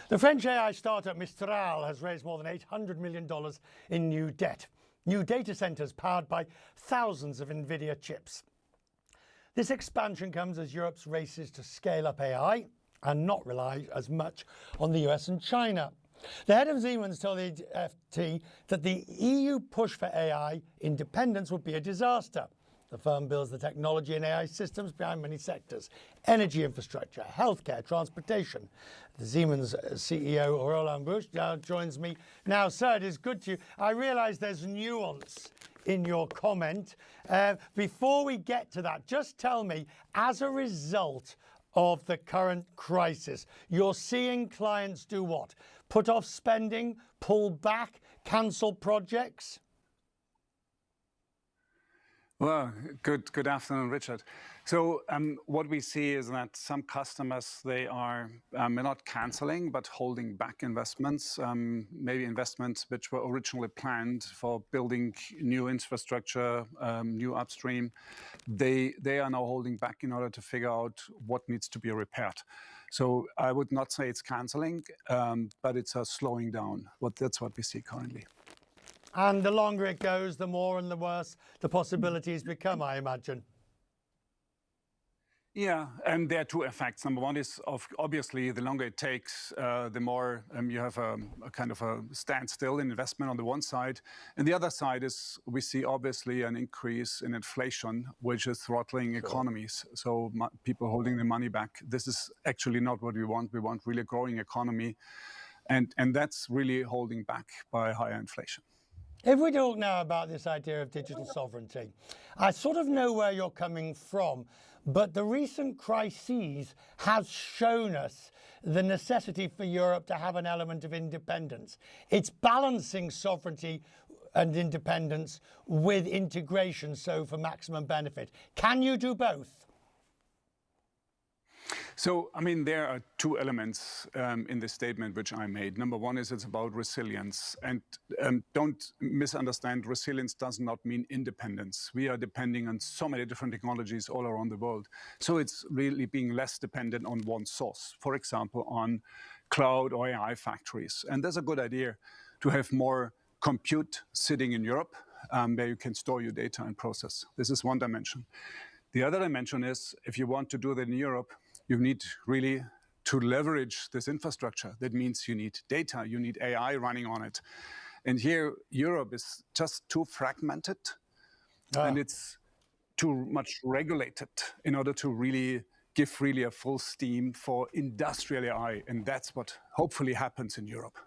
The French AI startup Mistral has raised more than $800 million in new debt. New data centers powered by thousands of NVIDIA chips. This expansion comes as Europe's races to scale up AI and not rely as much on the US and China. The head of Siemens told the FT that the EU push for AI independence would be a disaster. The firm builds the technology and AI systems behind many sectors: energy infrastructure, healthcare, transportation. The Siemens CEO Roland Busch now joins me. Now, sir, it is good to you. I realize there's nuance in your comment. Before we get to that, just tell me, as a result of the current crisis, you're seeing clients do what? Put off spending, pull back, cancel projects? Well, good afternoon, Richard. So what we see is that some customers, they are not canceling, but holding back investments, maybe investments which were originally planned for building new infrastructure, new upstream. They are now holding back in order to figure out what needs to be repaired. So I would not say it's canceling, but it's a slowing down. That's what we see currently. And the longer it goes, the more and the worse the possibilities become, I imagine. Yeah, and there are two effects. Number one is, obviously, the longer it takes, the more you have a kind of a standstill in investment on the one side. And the other side is we see, obviously, an increase in inflation, which is throttling economies. So people holding their money back. This is actually not what we want. We want really a growing economy. And that's really holding back by higher inflation. If we talk now about this idea of digital sovereignty, I sort of know where you're coming from, but the recent crises has shown us the necessity for Europe to have an element of independence. It's balancing sovereignty and independence with integration, so for maximum benefit. Can you do both? So, I mean, there are two elements in this statement which I made. Number one is it's about resilience. And don't misunderstand, resilience does not mean independence. We are depending on so many different technologies all around the world. So it's really being less dependent on one source, for example, on cloud or AI factories. And there's a good idea to have more compute sitting in Europe where you can store your data and process. This is one dimension. The other dimension is if you want to do that in Europe, you need really to leverage this infrastructure. That means you need data, you need AI running on it. And here, Europe is just too fragmented and it's too much regulated in order to really give really a full steam for industrial AI. And that's what hopefully happens in Europe.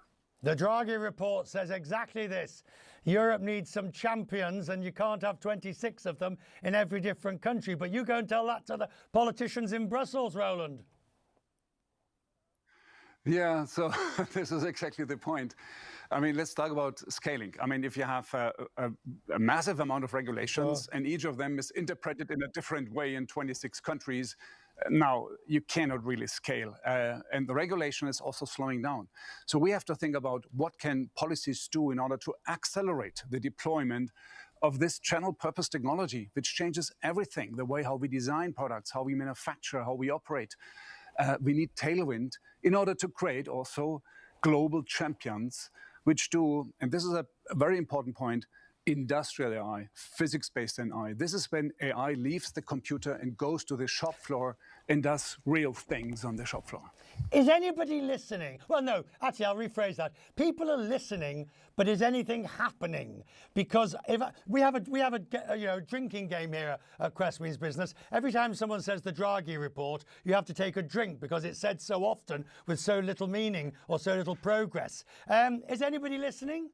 The Draghi report says exactly this. Europe needs some champions and you can't have 26 of them in every different country. But you go and tell that to the politicians in Brussels, Roland. Yeah, so this is exactly the point. I mean, let's talk about scaling. I mean, if you have a massive amount of regulations and each of them is interpreted in a different way in 26 countries, now you cannot really scale. And the regulation is also slowing down. So we have to think about what can policies do in order to accelerate the deployment of this general purpose technology, which changes everything, the way how we design products, how we manufacture, how we operate. We need tailwind in order to create also global champions, which do, and this is a very important point, industrial AI, physics-based AI. This is when AI leaves the computer and goes to the shop floor and does real things on the shop floor. Is anybody listening? Well, no, actually, I'll rephrase that. People are listening, but is anything happening? Because if we have a drinking game here at Cressway's Business. Every time someone says the Draghi report, you have to take a drink because it's said so often with so little meaning or so little progress. Is anybody listening?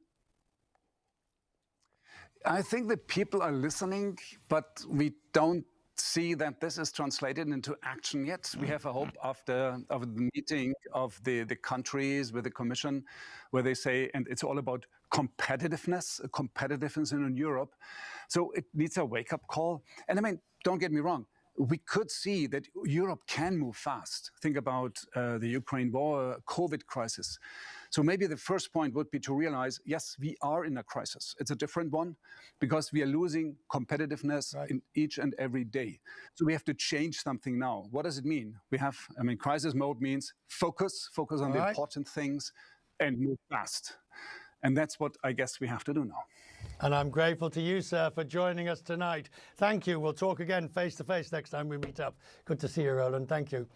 I think that people are listening, but we don't see that this is translated into action yet. We have a hope after the meeting of the countries with the Commission, where they say, and it's all about competitiveness in Europe. So it needs a wake-up call. And I mean, don't get me wrong. we could see that Europe can move fast. Think about the Ukraine war, COVID crisis. So maybe the first point would be to realize, yes, we are in a crisis. It's a different one because we are losing competitiveness in each and every day. So we have to change something now. What does it mean? Crisis mode means focus on the important things and move fast. And that's what I guess we have to do now. And I'm grateful to you, sir, for joining us tonight. Thank you. We'll talk again face to face next time we meet up. Good to see you, Roland. Thank you.